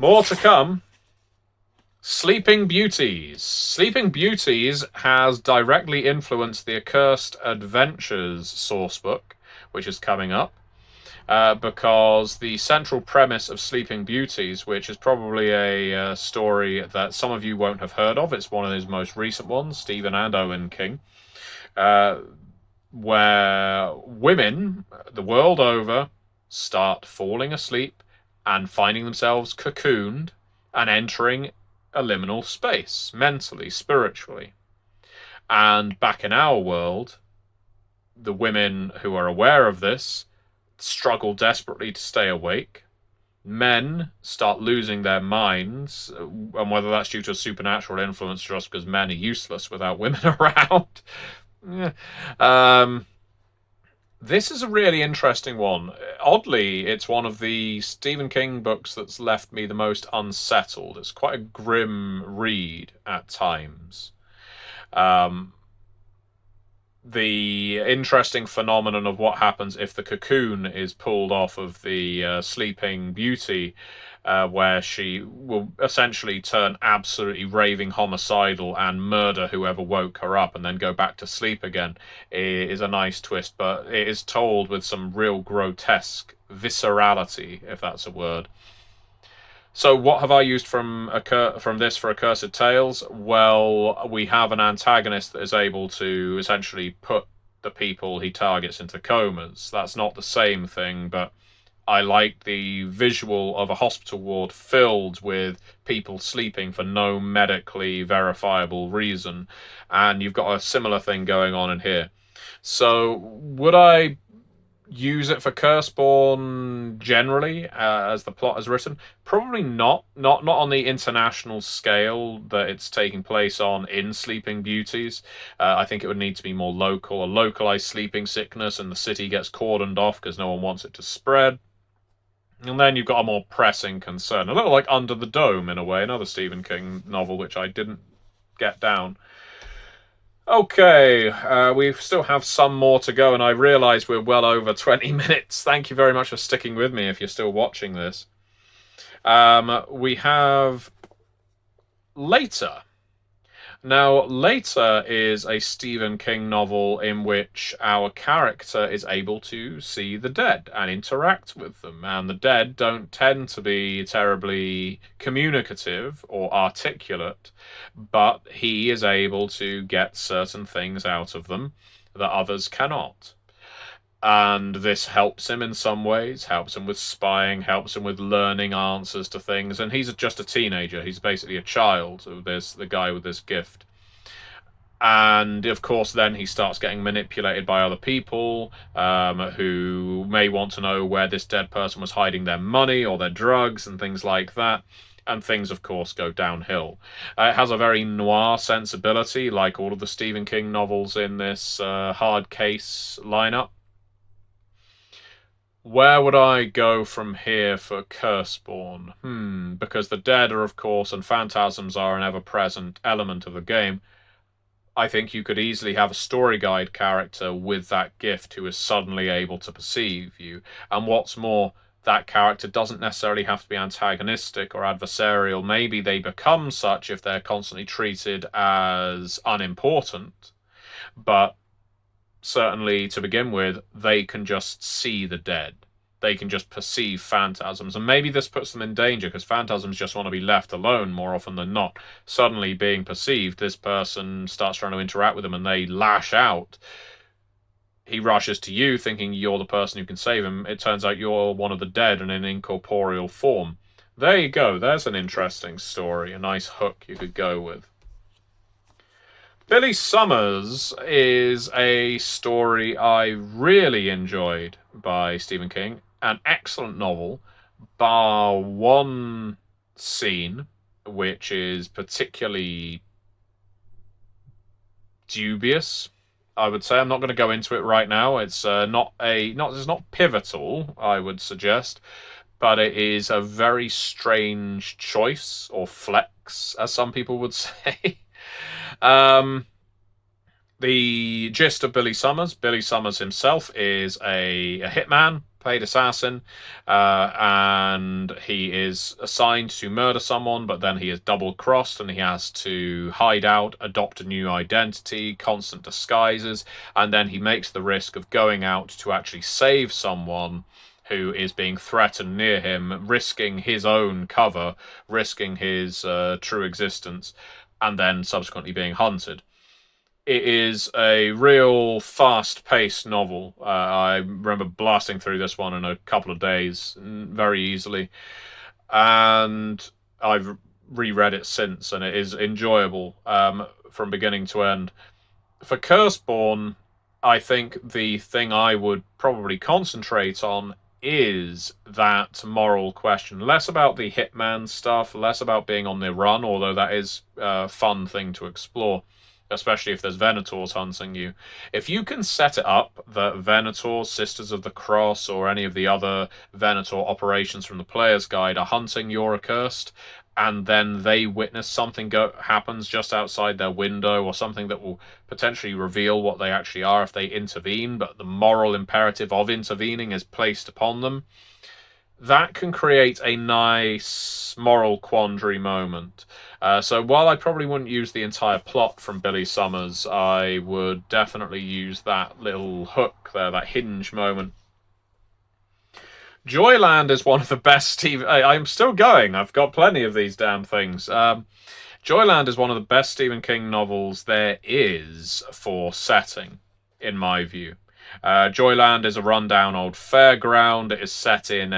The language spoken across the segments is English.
More to come. Sleeping Beauties. Sleeping Beauties has directly influenced the Accursed Adventures sourcebook, which is coming up. Because the central premise of Sleeping Beauties, which is probably a story that some of you won't have heard of, it's one of his most recent ones, Stephen and Owen King, uh, where women the world over start falling asleep and finding themselves cocooned and entering a liminal space, mentally, spiritually. And back in our world, the women who are aware of this struggle desperately to stay awake. Men start losing their minds, and whether that's due to a supernatural influence just because men are useless without women around. Yeah. This is a really interesting one. Oddly, it's one of the Stephen King books that's left me the most unsettled. It's quite a grim read at times. Um, the interesting phenomenon of what happens if the cocoon is pulled off of the Sleeping Beauty, where she will essentially turn absolutely raving homicidal and murder whoever woke her up and then go back to sleep again, is a nice twist, but it is told with some real grotesque viscerality, if that's a word. So what have I used from this for Accursed Tales? Well, we have an antagonist that is able to essentially put the people he targets into comas. That's not the same thing, but I like the visual of a hospital ward filled with people sleeping for no medically verifiable reason. And you've got a similar thing going on in here. So would I use it for Curseborne generally, as the plot is written? Probably not. Not on the international scale that it's taking place on in Sleeping Beauties. I think it would need to be more local, a localized sleeping sickness, and the city gets cordoned off because no one wants it to spread. And then you've got a more pressing concern, a little like Under the Dome in a way, another Stephen King novel which I didn't get down. Okay, we still have some more to go, and I realise we're well over 20 minutes. Thank you very much for sticking with me if you're still watching this. We have Later. Now, Later is a Stephen King novel in which our character is able to see the dead and interact with them, and the dead don't tend to be terribly communicative or articulate, but he is able to get certain things out of them that others cannot. And this helps him in some ways, helps him with spying, helps him with learning answers to things. And he's just a teenager. He's basically a child. There's the guy with this gift. And of course, then he starts getting manipulated by other people who may want to know where this dead person was hiding their money or their drugs and things like that. And things, of course, go downhill. It has a very noir sensibility, like all of the Stephen King novels in this hard case lineup. Where would I go from here for Curseborne? Because the dead are, of course, and phantasms are an ever-present element of the game. I think you could easily have a story guide character with that gift who is suddenly able to perceive you. And what's more, that character doesn't necessarily have to be antagonistic or adversarial. Maybe they become such if they're constantly treated as unimportant. But certainly, to begin with, they can just see the dead. They can just perceive phantasms. And maybe this puts them in danger because phantasms just want to be left alone more often than not. Suddenly being perceived, this person starts trying to interact with them and they lash out. He rushes to you thinking you're the person who can save him. It turns out you're one of the dead in an incorporeal form. There you go. There's an interesting story. A nice hook you could go with. Billy Summers is a story I really enjoyed by Stephen King. An excellent novel, bar one scene, which is particularly dubious, I would say. I'm not going to go into it right now. It's it's not pivotal, I would suggest, but it is a very strange choice, or flex, as some people would say. The gist of Billy Summers himself is a hitman paid assassin, and he is assigned to murder someone, but then he is double-crossed and he has to hide out, adopt a new identity, constant disguises, and then he makes the risk of going out to actually save someone who is being threatened near him, risking his own cover, risking his true existence, and then subsequently being hunted. It is a real fast-paced novel. I remember blasting through this one in a couple of days, very easily, and I've reread it since, and it is enjoyable from beginning to end. For Curseborne, I think the thing I would probably concentrate on is that moral question. Less about the hitman stuff, less about being on the run, although that is a fun thing to explore, especially if there's Venators hunting you. If you can set it up that Venators, Sisters of the Cross, or any of the other Venator operations from the player's guide are hunting your accursed, and then they witness something happens just outside their window, or something that will potentially reveal what they actually are if they intervene, but the moral imperative of intervening is placed upon them, that can create a nice moral quandary moment. So while I probably wouldn't use the entire plot from Billy Summers, I would definitely use that little hook there, that hinge moment. Joyland is one of the best Stephen... I'm still going. I've got plenty of these damn things. Joyland is one of the best Stephen King novels there is for setting, in my view. Joyland is a rundown old fairground. It is set in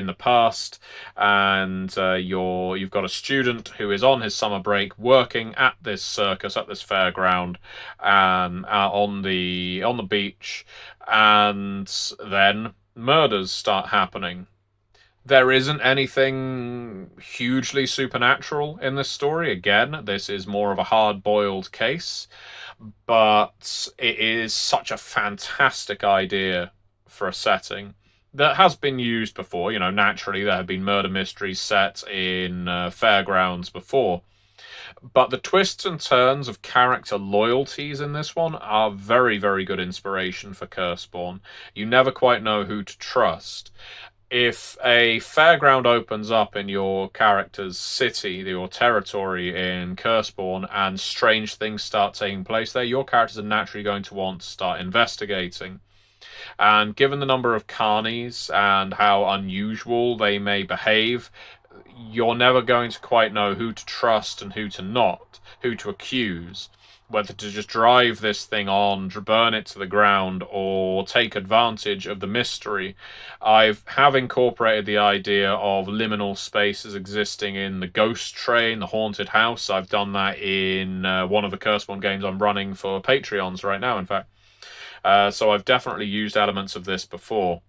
the past, and you've got a student who is on his summer break working at this circus, at this fairground, on the beach, and then murders start happening. There isn't anything hugely supernatural in this story. Again, this is more of a hard-boiled case, but it is such a fantastic idea for a setting that has been used before. You know, naturally, there have been murder mysteries set in fairgrounds before. But the twists and turns of character loyalties in this one are very, very good inspiration for Curseborne. You never quite know who to trust. If a fairground opens up in your character's city, your territory in Curseborne, and strange things start taking place there, your characters are naturally going to want to start investigating. And given the number of carnies and how unusual they may behave, you're never going to quite know who to trust and who to not, who to accuse, whether to just drive this thing on, burn it to the ground, or take advantage of the mystery. I have incorporated the idea of liminal spaces existing in the Ghost Train, the Haunted House. I've done that in one of the Curseborne games I'm running for Patreons right now, in fact. So I've definitely used elements of this before.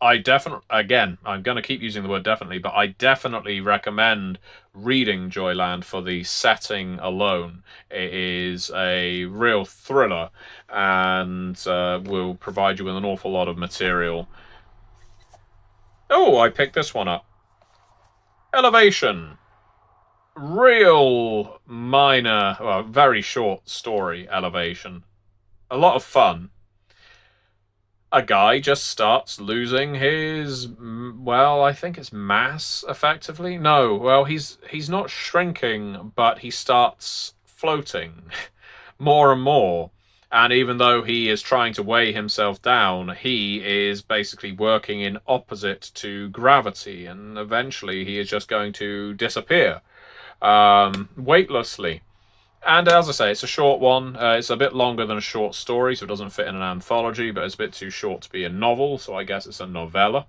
I'm going to keep using the word definitely, but I definitely recommend reading Joyland for the setting alone. It is a real thriller and will provide you with an awful lot of material. Oh, I picked this one up. Elevation. Real minor, well, very short story, Elevation. A lot of fun. A guy just starts losing his, well, I think it's mass, effectively. No, well, he's not shrinking, but he starts floating more and more. And even though he is trying to weigh himself down, he is basically working in opposite to gravity, and eventually he is just going to disappear weightlessly. And as I say, it's a short one. It's a bit longer than a short story, so it doesn't fit in an anthology, but it's a bit too short to be a novel, so I guess it's a novella.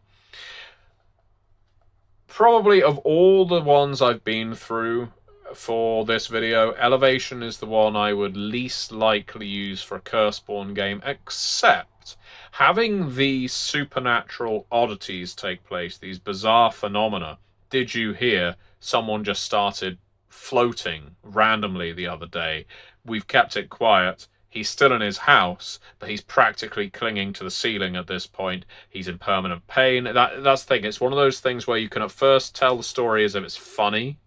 Probably of all the ones I've been through for this video, Elevation is the one I would least likely use for a Curseborne game, except having these supernatural oddities take place, these bizarre phenomena. Did you hear someone just started floating randomly the other day? We've kept it quiet. He's still in his house, but he's practically clinging to the ceiling at this point. He's in permanent pain. That's the thing. It's one of those things where you can at first tell the story as if it's funny,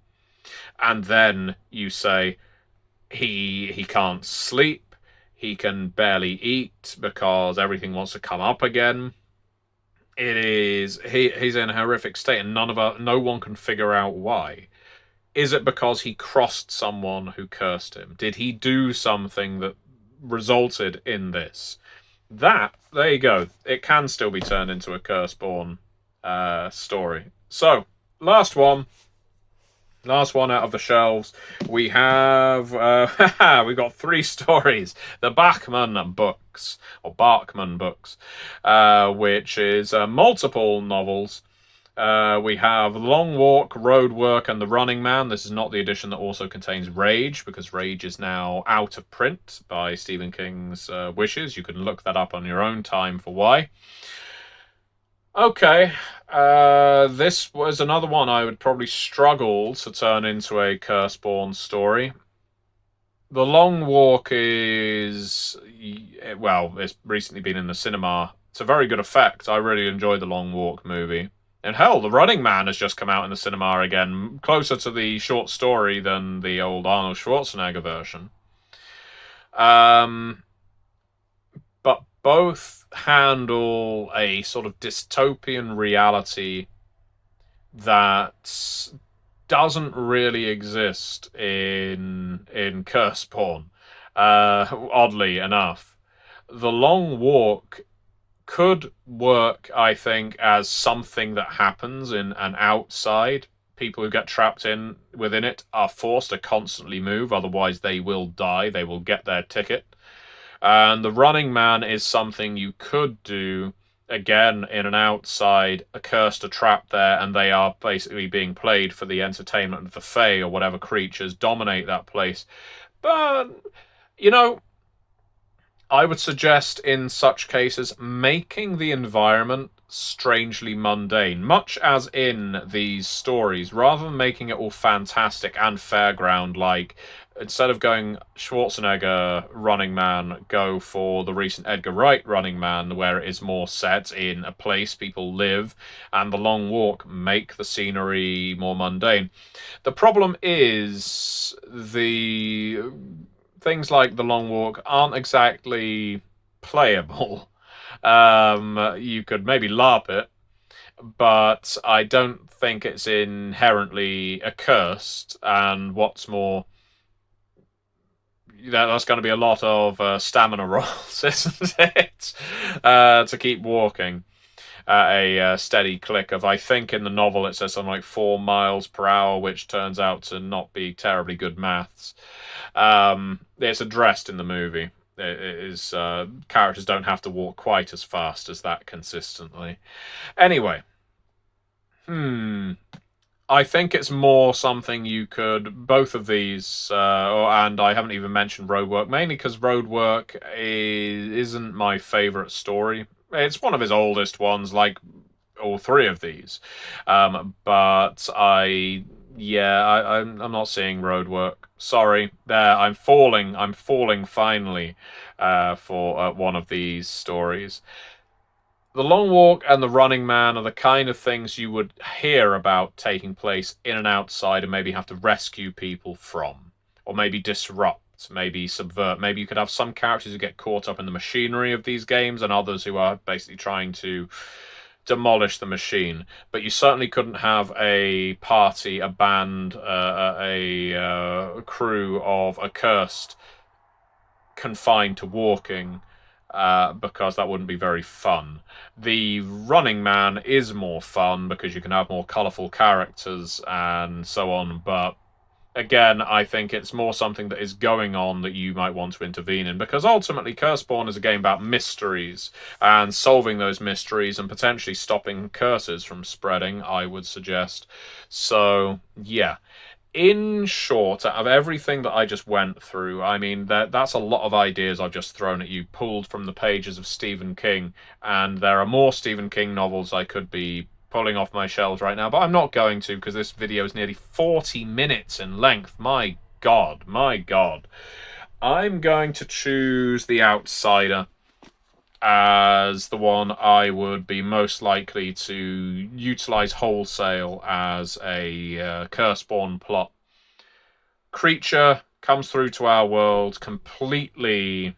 and then you say he can't sleep, he can barely eat because everything wants to come up again. It is he's in a horrific state, and no one can figure out why. Is it because he crossed someone who cursed him? Did he do something that resulted in this? There you go. It can still be turned into a Curseborne story. So, last one. Last one out of the shelves. We have we've got three stories. The Bachman books, or Barkman books, which is multiple novels. We have Long Walk, Road Work, and The Running Man. This is not the edition that also contains Rage, because Rage is now out of print by Stephen King's wishes. You can look that up on your own time for why. Okay, this was another one I would probably struggle to turn into a Curseborne story. The Long Walk is, well, it's recently been in the cinema. It's a very good effect. I really enjoyed the Long Walk movie. And hell, The Running Man has just come out in the cinema again, closer to the short story than the old Arnold Schwarzenegger version. But both handle a sort of dystopian reality that doesn't really exist in Curseborne. Oddly enough, The Long Walk could work, I think, as something that happens in an outside. People who get trapped within it are forced to constantly move, otherwise they will die. They will get their ticket. And The Running Man is something you could do, again, in an outside, a cursed, a trap there, and they are basically being played for the entertainment of the Fae or whatever creatures dominate that place. But, you know, I would suggest in such cases making the environment strangely mundane, much as in these stories, rather than making it all fantastic and fairground like. Instead of going Schwarzenegger Running Man, go for the recent Edgar Wright Running Man, where it is more set in a place people live, and The Long Walk make the scenery more mundane. The problem is the things like The Long Walk aren't exactly playable. You could maybe LARP it, but I don't think it's inherently accursed, and what's more, that's going to be a lot of stamina rolls, isn't it? To keep walking at a steady click of, I think in the novel it says something like 4 miles per hour, which turns out to not be terribly good maths. It's addressed in the movie. It is characters don't have to walk quite as fast as that consistently. Anyway, I think it's more something you could, both of these, and I haven't even mentioned Roadwork, mainly because Roadwork isn't my favourite story. It's one of his oldest ones, like all three of these. But I'm not seeing Roadwork. Sorry, there, I'm falling finally for one of these stories. The Long Walk and The Running Man are the kind of things you would hear about taking place in an outside and maybe have to rescue people from. Or maybe disrupt, maybe subvert. Maybe you could have some characters who get caught up in the machinery of these games and others who are basically trying to demolish the machine. But you certainly couldn't have a party, a band, a crew of accursed confined to walking, because that wouldn't be very fun. The Running Man is more fun because you can have more colourful characters and so on, but again, I think it's more something that is going on that you might want to intervene in, because ultimately Curseborne is a game about mysteries and solving those mysteries and potentially stopping curses from spreading, I would suggest. So, yeah. In short, out of everything that I just went through, I mean, that's a lot of ideas I've just thrown at you, pulled from the pages of Stephen King, and there are more Stephen King novels I could be pulling off my shelves right now, but I'm not going to, because this video is nearly 40 minutes in length. My God, my God. I'm going to choose The Outsider as the one I would be most likely to utilize wholesale as a Curseborne plot. Creature comes through to our world, completely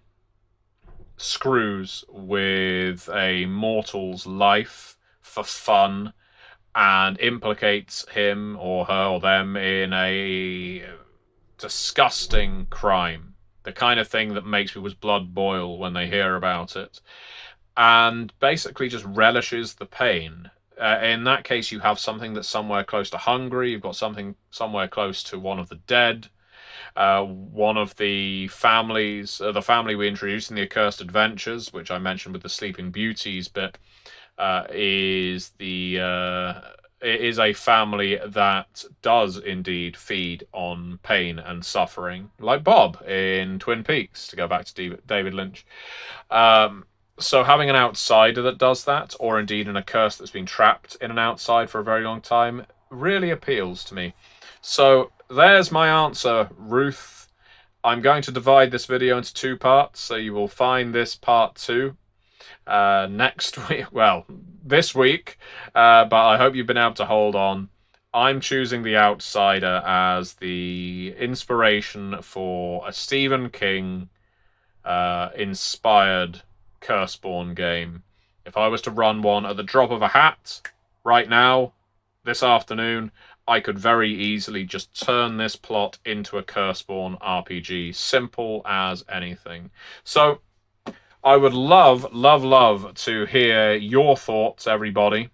screws with a mortal's life, for fun and implicates him or her or them in a disgusting crime. The kind of thing that makes people's blood boil when they hear about it. And basically just relishes the pain. In that case, you have something that's somewhere close to Hungary. You've got something somewhere close to one of the dead. One of the families, the family we introduced in the Accursed Adventures, which I mentioned with the Sleeping Beauties bit, is it is a family that does indeed feed on pain and suffering, like Bob in Twin Peaks, to go back to David Lynch. So having an outsider that does that, or indeed an accursed that's been trapped in an outside for a very long time, really appeals to me. So there's my answer, Ruth. I'm going to divide this video into 2 parts, so you will find this part 2 next week. Well, this week, but I hope you've been able to hold on. I'm choosing The Outsider as the inspiration for a Stephen King inspired Curseborne game. If I was to run one at the drop of a hat right now, this afternoon, I could very easily just turn this plot into a Curseborne RPG. Simple as anything. So I would love, love, love to hear your thoughts, everybody,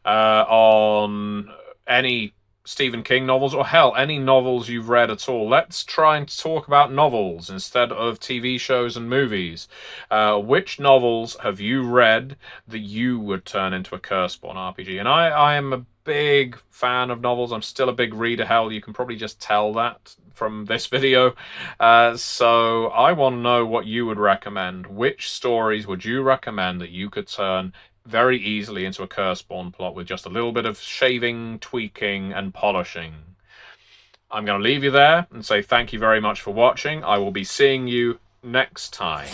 on any Stephen King novels, or hell, any novels you've read at all. Let's try and talk about novels instead of TV shows and movies. Which novels have you read that you would turn into a Curseborne RPG? And I am a big fan of novels. I'm still a big reader. Hell, you can probably just tell that from this video. So I want to know what you would recommend. Which stories would you recommend that you could turn very easily into a Curseborne plot with just a little bit of shaving, tweaking, and polishing? I'm going to leave you there and say thank you very much for watching. I will be seeing you next time.